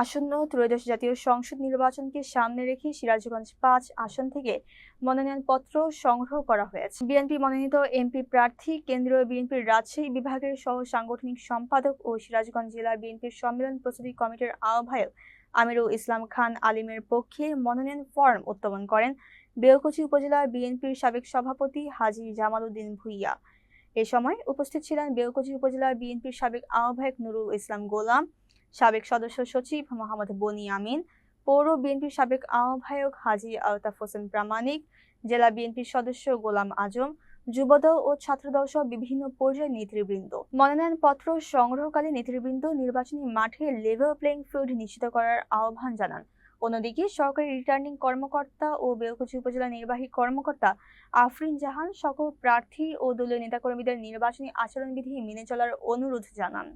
আসন্ন ত্রয়োদশ জাতীয় সংসদ নির্বাচনকে সামনে রেখে সিরাজগঞ্জ ৫ আসন থেকে মনোনয়নপত্র সংগ্রহ করা হয়েছে। বিএনপি মনোনীত এমপি প্রার্থী কেন্দ্রীয় বিএনপির রাজশাহী বিভাগের সহ সাংগঠনিক সম্পাদক ও সিরাজগঞ্জ জেলা বিএনপির সম্মেলন প্রস্তুতি কমিটির আহ্বায়ক আমিরুল ইসলাম খান আলিমের পক্ষে মনোনয়ন ফরম উত্তোলন করেন বেলকুচি উপজেলা বিএনপির সাবেক সভাপতি হাজী জামাল উদ্দিন ভূঁইয়া। এ সময় উপস্থিত ছিলেন বেলকুচি উপজেলা বিএনপির সাবেক আহ্বায়ক নুরুল ইসলাম গোলাম, সাবেক সদস্য সচিব মোহাম্মদ বনি আমিন, পৌর বিএনপির সাবেক আহ্বায়ক হাজী আলতাফ হোসেন প্রামাণিক, জেলা বিএনপির সদস্য গোলাম আজম, যুবদল ও ছাত্রদল সহ বিভিন্ন পর্যায়ের নেতৃবৃন্দ। মনোনয়নপত্র সংগ্রহকালে নেতৃবৃন্দ নির্বাচনী মাঠে লেভেল প্লেইং ফিল্ড নিশ্চিত করার আহ্বান জানান। অন্যদিকে সরকারি রিটার্নিং কর্মকর্তা ও বেলকুচি উপজেলা নির্বাহী কর্মকর্তা আফরিন জাহান সকল প্রার্থী ও দলীয় নেতাকর্মীদের নির্বাচনী আচরণবিধি মেনে চলার অনুরোধ জানান।